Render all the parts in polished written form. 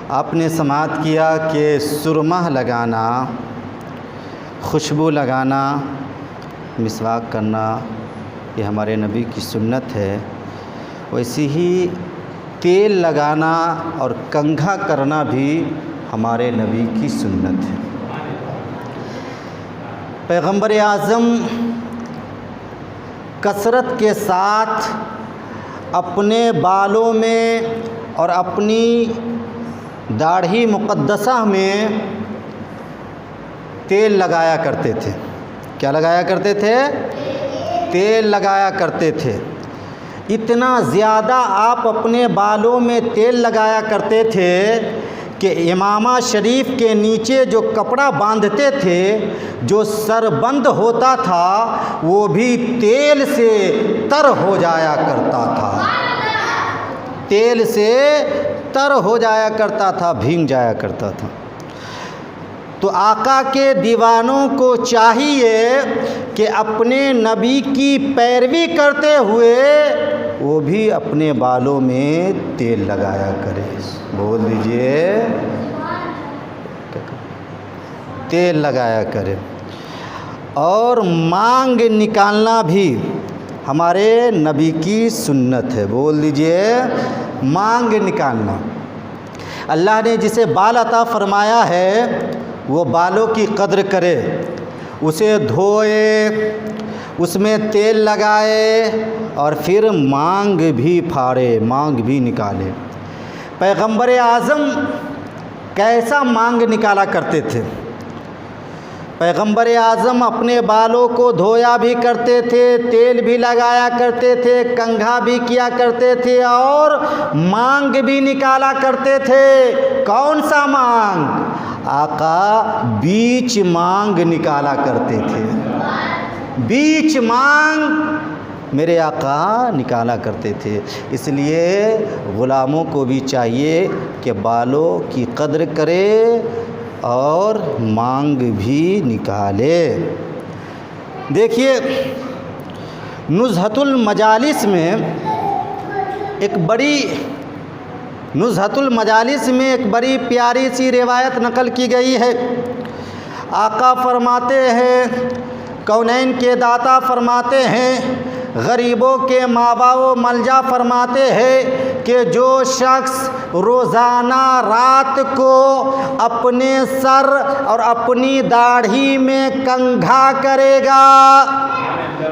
آپ نے سماعت کیا کہ سرمہ لگانا، خوشبو لگانا، مسواک کرنا یہ ہمارے نبی کی سنت ہے۔ ویسے ہی تیل لگانا اور کنگھا کرنا بھی ہمارے نبی کی سنت ہے۔ پیغمبر اعظم کثرت کے ساتھ اپنے بالوں میں اور اپنی داڑھی مقدسہ میں تیل لگایا کرتے تھے۔ کیا لگایا کرتے تھے؟ تیل لگایا کرتے تھے۔ اتنا زیادہ آپ اپنے بالوں میں تیل لگایا کرتے تھے کہ امامہ شریف کے نیچے جو کپڑا باندھتے تھے، جو سر بند ہوتا تھا، وہ بھی تیل سے تر ہو جایا کرتا تھا، تیل سے تر ہو جایا کرتا تھا، بھیگ جایا کرتا تھا۔ تو آقا کے دیوانوں کو چاہیے کہ اپنے نبی کی پیروی کرتے ہوئے وہ بھی اپنے بالوں میں تیل لگایا کرے۔ بول دیجئے، تیل لگایا کرے۔ اور مانگ نکالنا بھی ہمارے نبی کی سنت ہے۔ بول دیجئے، مانگ نکالنا۔ اللہ نے جسے بال عطا فرمایا ہے وہ بالوں کی قدر کرے، اسے دھوئے، اس میں تیل لگائے اور پھر مانگ بھی پھاڑے، مانگ بھی نکالے۔ پیغمبر اعظم کیسا مانگ نکالا کرتے تھے؟ پیغمبر اعظم اپنے بالوں کو دھویا بھی کرتے تھے، تیل بھی لگایا کرتے تھے، کنگھا بھی کیا کرتے تھے اور مانگ بھی نکالا کرتے تھے۔ کون سا مانگ؟ آقا بیچ مانگ نکالا کرتے تھے، بیچ مانگ میرے آقا نکالا کرتے تھے۔ اس لیے غلاموں کو بھی چاہیے کہ بالوں کی قدر کرے اور مانگ بھی نکالے۔ دیکھیے، نزہۃ المجالس میں ایک بڑی پیاری سی روایت نقل کی گئی ہے۔ آقا فرماتے ہیں، کونین کے داتا فرماتے ہیں، غریبوں کے ماوا و ملجا فرماتے ہیں کہ جو شخص روزانہ رات کو اپنے سر اور اپنی داڑھی میں کنگھا کرے گا،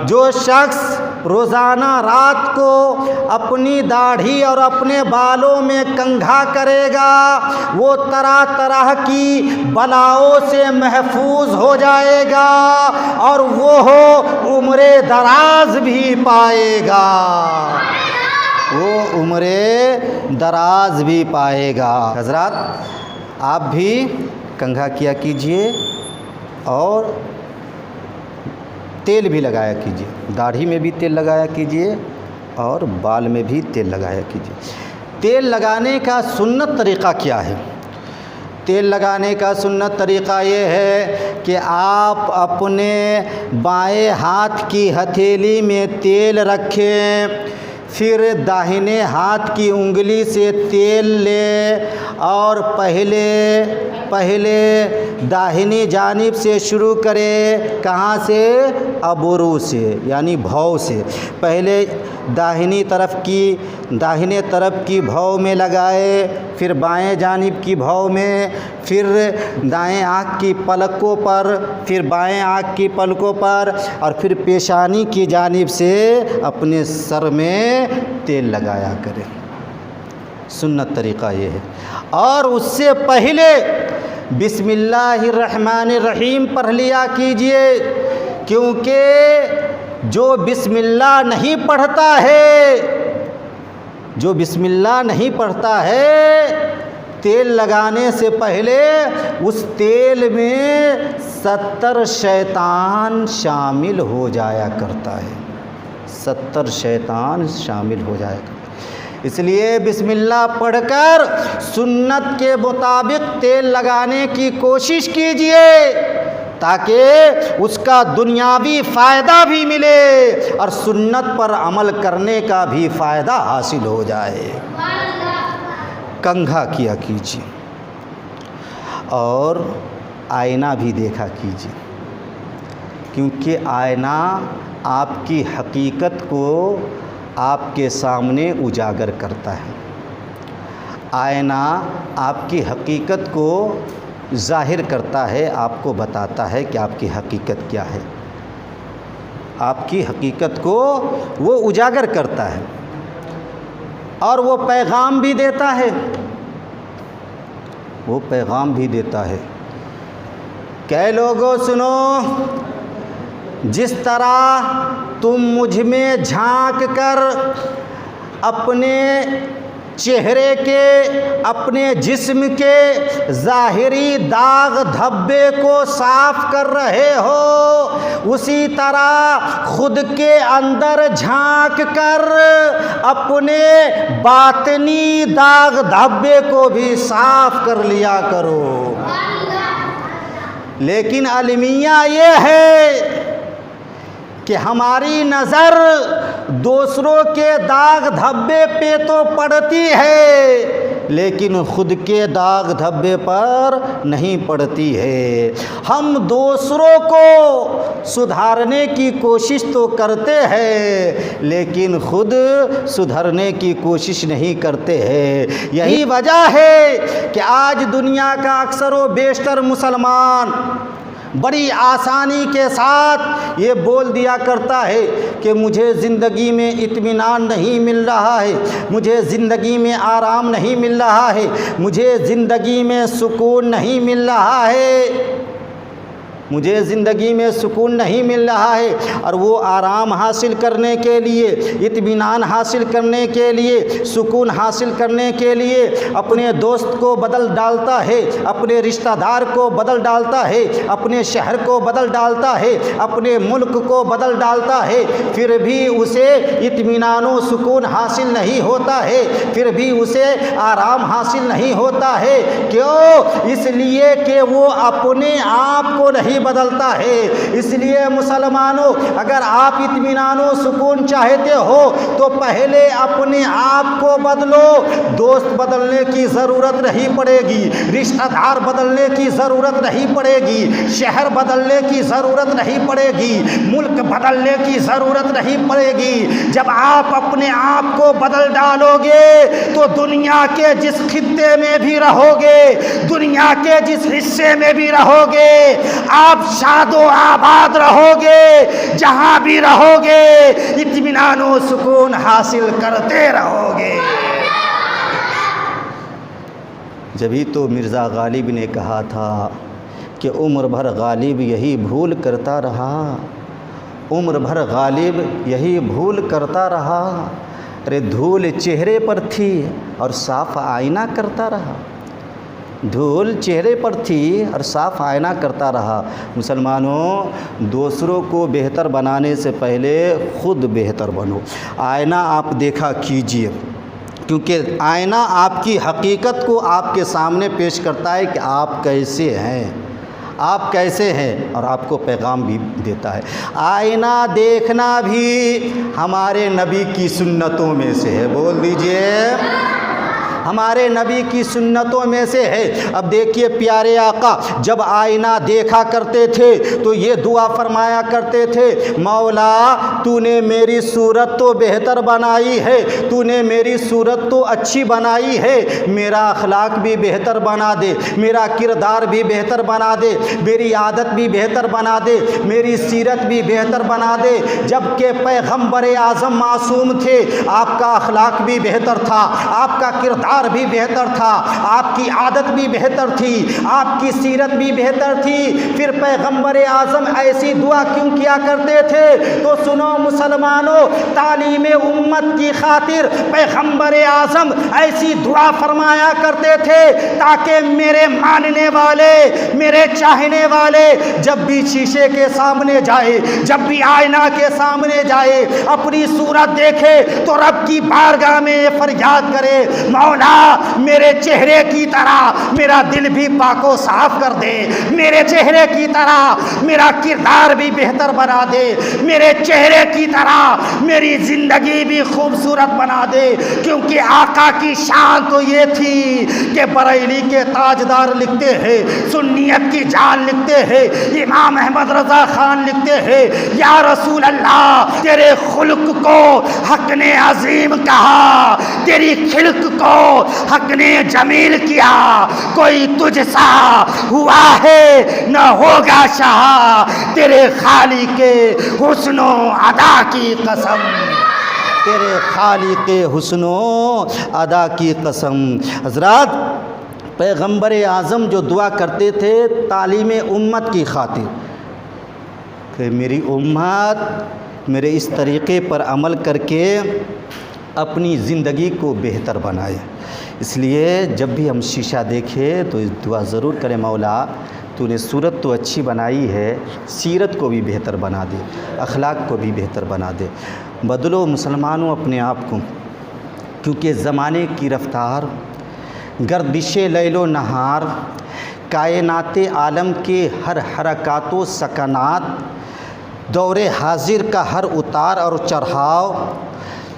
جو شخص روزانہ رات کو اپنی داڑھی اور اپنے بالوں میں کنگھا کرے گا، وہ طرح طرح کی بلاؤں سے محفوظ ہو جائے گا اور وہ عمر دراز بھی پائے گا، وہ عمر دراز بھی پائے گا۔ حضرات، آپ بھی کنگھا کیا کیجئے اور تیل بھی لگایا کیجئے، داڑھی میں بھی تیل لگایا کیجئے اور بال میں بھی تیل لگایا کیجئے۔ تیل لگانے کا سنت طریقہ کیا ہے؟ تیل لگانے کا سنت طریقہ یہ ہے کہ آپ اپنے بائیں ہاتھ کی ہتھیلی میں تیل رکھیں، پھر داہنے ہاتھ کی انگلی سے تیل لیں اور پہلے داہنی جانب سے شروع کریں۔ کہاں سے؟ ابرو سے، یعنی بھو سے۔ پہلے داہنے طرف کی بھو میں لگائے، پھر بائیں جانب کی بھو میں، پھر دائیں آنکھ کی پلکوں پر، پھر بائیں آنکھ کی پلکوں پر، اور پھر پیشانی کی جانب سے اپنے سر میں تیل لگایا کرے۔ سنت طریقہ یہ ہے۔ اور اس سے پہلے بسم اللہ الرحمن الرحیم پڑھ لیا کیجئے، کیونکہ جو بسم اللہ نہیں پڑھتا ہے تیل لگانے سے پہلے اس تیل میں 70 شیطان شامل ہو جایا کرتا ہے، 70 شیطان شامل ہو جایا کرتا ہے۔ اس لیے بسم اللہ پڑھ کر سنت کے مطابق تیل لگانے کی کوشش کیجئے تاکہ اس کا دنیاوی فائدہ بھی ملے اور سنت پر عمل کرنے کا بھی فائدہ حاصل ہو جائے۔ کنگھا کیا کیجیے۔ اور آئینہ بھی دیکھا کیجیے، کیونکہ آئینہ آپ کی حقیقت کو آپ کے سامنے اجاگر کرتا ہے۔ آئینہ آپ کی حقیقت کو ظاہر کرتا ہے، آپ کو بتاتا ہے کہ آپ کی حقیقت کیا ہے۔ آپ کی حقیقت کو وہ اجاگر کرتا ہے اور وہ پیغام بھی دیتا ہے، وہ پیغام بھی دیتا ہے کہ لوگوں سنو، جس طرح تم مجھ میں جھانک کر اپنے چہرے کے، اپنے جسم کے ظاہری داغ دھبے کو صاف کر رہے ہو، اسی طرح خود کے اندر جھانک کر اپنے باطنی داغ دھبے کو بھی صاف کر لیا کرو۔ لیکن المیہ یہ ہے کہ ہماری نظر دوسروں کے داغ دھبے پہ تو پڑتی ہے، لیکن خود کے داغ دھبے پر نہیں پڑتی ہے۔ ہم دوسروں کو سدھارنے کی کوشش تو کرتے ہیں، لیکن خود سدھرنے کی کوشش نہیں کرتے ہیں۔ یہی وجہ ہے کہ آج دنیا کا اکثر و بیشتر مسلمان بڑی آسانی کے ساتھ یہ بول دیا کرتا ہے کہ مجھے زندگی میں اطمینان نہیں مل رہا ہے، مجھے زندگی میں آرام نہیں مل رہا ہے، مجھے زندگی میں سکون نہیں مل رہا ہے، مجھے زندگی میں سکون نہیں مل رہا ہے۔ اور وہ آرام حاصل کرنے کے لیے، اطمینان حاصل کرنے کے لیے، سکون حاصل کرنے کے لیے اپنے دوست کو بدل ڈالتا ہے، اپنے رشتہ دار کو بدل ڈالتا ہے، اپنے شہر کو بدل ڈالتا ہے، اپنے ملک کو بدل ڈالتا ہے، پھر بھی اسے اطمینان و سکون حاصل نہیں ہوتا ہے، پھر بھی اسے آرام حاصل نہیں ہوتا ہے۔ کیوں؟ اس لیے کہ وہ اپنے آپ کو نہیں بدلتا ہے۔ اس لیے مسلمانوں، اگر آپ اطمینان و سکون چاہتے ہو تو پہلے اپنے آپ کو بدلو۔ دوست بدلنے کی ضرورت نہیں پڑے گی، رشتہ دار بدلنے کی ضرورت نہیں پڑے گی، شہر بدلنے کی ضرورت نہیں پڑے گی، ملک بدلنے کی ضرورت نہیں پڑے گی۔ جب آپ اپنے آپ کو بدل ڈالو گے تو دنیا کے جس خطے میں بھی رہو گے، دنیا کے جس حصے میں بھی رہو گے، آپ شاد و آباد رہو گے، جہاں بھی رہو گے اطمینان و سکون حاصل کرتے رہو گے۔ جبھی تو مرزا غالب نے کہا تھا کہ عمر بھر غالب یہی بھول کرتا رہا، عمر بھر غالب یہی بھول کرتا رہا۔ ارے دھول چہرے پر تھی اور صاف آئینہ کرتا رہا، دھول چہرے پر تھی اور صاف آئینہ کرتا رہا۔ مسلمانوں، دوسروں کو بہتر بنانے سے پہلے خود بہتر بنو۔ آئینہ آپ دیکھا کیجئے، کیونکہ آئینہ آپ کی حقیقت کو آپ کے سامنے پیش کرتا ہے کہ آپ کیسے ہیں، آپ کیسے ہیں، اور آپ کو پیغام بھی دیتا ہے۔ آئینہ دیکھنا بھی ہمارے نبی کی سنتوں میں سے ہے، بول دیجئے، ہمارے نبی کی سنتوں میں سے ہے۔ اب دیکھیے پیارے آقا جب آئینہ دیکھا کرتے تھے تو یہ دعا فرمایا کرتے تھے، مولا تو نے میری صورت تو بہتر بنائی ہے، تو نے میری صورت تو اچھی بنائی ہے، میرا اخلاق بھی بہتر بنا دے، میرا کردار بھی بہتر بنا دے، میری عادت بھی بہتر بنا دے، میری سیرت بھی بہتر بنا دے۔ جبکہ پیغمبر اعظم معصوم تھے، آپ کا اخلاق بھی بہتر تھا، آپ کا کردار بھی بہتر تھا، آپ کی عادت بھی بہتر تھی، آپ کی سیرت بھی بہتر تھی، پھر پیغمبر اعظم ایسی دعا کیوں کیا کرتے تھے؟ تو سنو مسلمانوں، تعلیم امت کی خاطر پیغمبر اعظم ایسی دعا فرمایا کرتے تھے تاکہ میرے ماننے والے، میرے چاہنے والے جب بھی شیشے کے سامنے جائے، جب بھی آئینہ کے سامنے جائے، اپنی صورت دیکھے تو رب کی بارگاہ میں فریاد کرے، مولا اللہ میرے چہرے کی طرح میرا دل بھی پاک و صاف کر دے، میرے چہرے کی طرح میرا کردار بھی بہتر بنا دے، میرے چہرے کی طرح میری زندگی بھی خوبصورت بنا دے۔ کیونکہ آقا کی شان تو یہ تھی کہ بریلی کے تاجدار لکھتے ہیں، سنیت کی جان لکھتے ہیں، امام احمد رضا خان لکھتے ہیں، یا رسول اللہ تیرے خلق کو حق نے عظیم کہا، تیری خلق کو حق نے جمیل کیا، کوئی تجھ سا ہوا ہے نہ ہوگا شاہ، تیرے خالق حسن و ادا کی قسم، تیرے خالق حسن و ادا کی قسم۔ حضرات پیغمبر اعظم جو دعا کرتے تھے تعلیم امت کی خاطر کہ میری امت میرے اس طریقے پر عمل کر کے اپنی زندگی کو بہتر بنائے، اس لیے جب بھی ہم شیشہ دیکھیں تو اس دعا ضرور کریں، مولا تو نے صورت تو اچھی بنائی ہے، سیرت کو بھی بہتر بنا دے، اخلاق کو بھی بہتر بنا دے۔ بدلو مسلمانوں اپنے آپ کو، کیونکہ زمانے کی رفتار، گردش لیل و نہار، کائنات عالم کے ہر حرکات و سکنات، دور حاضر کا ہر اتار اور چڑھاؤ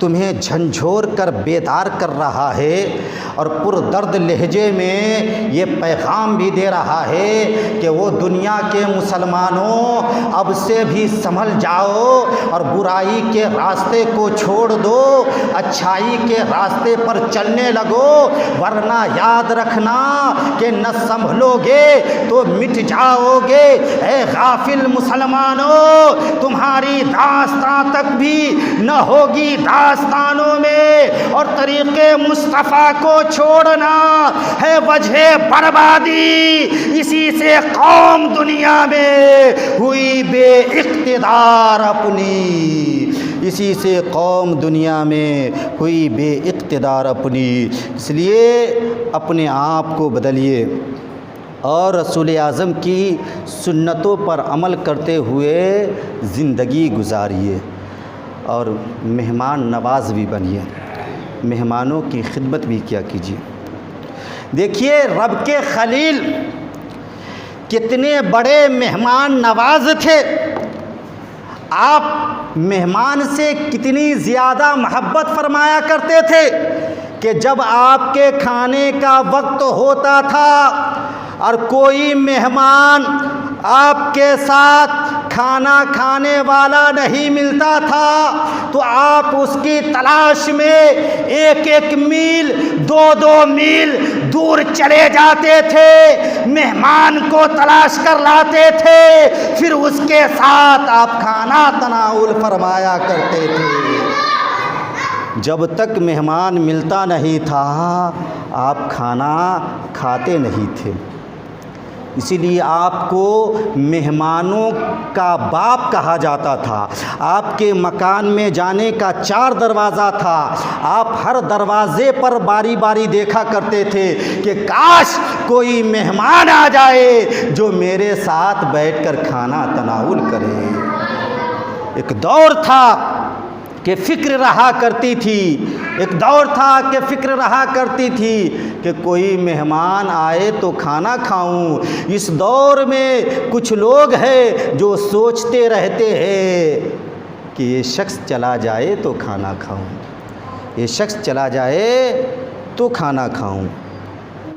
تمہیں جھنجھور کر بیدار کر رہا ہے، اور پردرد لہجے میں یہ پیغام بھی دے رہا ہے کہ وہ دنیا کے مسلمانوں اب سے بھی سنبھل جاؤ اور برائی کے راستے کو چھوڑ دو، اچھائی کے راستے پر چلنے لگو، ورنہ یاد رکھنا کہ نہ سنبھلو گے تو مٹ جاؤ گے۔ اے غافل مسلمانوں، تمہاری داستان تک بھی نہ ہوگی داستانوں میں، اور طریق مصطفیٰ کو چھوڑنا ہے وجہ بربادی، اسی سے قوم دنیا میں ہوئی بے اقتدار اپنی، اسی سے قوم دنیا میں ہوئی بے اقتدار اپنی۔ اس لیے اپنے آپ کو بدلیے اور رسول اعظم کی سنتوں پر عمل کرتے ہوئے زندگی گزاریے، اور مہمان نواز بھی بنیے، مہمانوں کی خدمت بھی کیا کیجیے۔ دیکھیے رب کے خلیل کتنے بڑے مہمان نواز تھے، آپ مہمان سے کتنی زیادہ محبت فرمایا کرتے تھے کہ جب آپ کے کھانے کا وقت ہوتا تھا اور کوئی مہمان آپ کے ساتھ کھانا کھانے والا نہیں ملتا تھا تو آپ اس کی تلاش میں ایک ایک میل، دو دو میل دور چلے جاتے تھے، مہمان کو تلاش کر لاتے تھے، پھر اس کے ساتھ آپ کھانا تناول فرمایا کرتے تھے۔ جب تک مہمان ملتا نہیں تھا آپ کھانا کھاتے نہیں تھے، اسی لیے آپ کو مہمانوں کا باپ کہا جاتا تھا۔ آپ کے مکان میں جانے کا 4 دروازہ تھا، آپ ہر دروازے پر باری باری دیکھا کرتے تھے کہ کاش کوئی مہمان آ جائے جو میرے ساتھ بیٹھ کر کھانا تناول کرے۔ ایک دور تھا کہ فکر رہا کرتی تھی، ایک دور تھا کہ فکر رہا کرتی تھی کہ کوئی مہمان آئے تو کھانا کھاؤں۔ اس دور میں کچھ لوگ ہیں جو سوچتے رہتے ہیں کہ یہ شخص چلا جائے تو کھانا کھاؤں، یہ شخص چلا جائے تو کھانا کھاؤں۔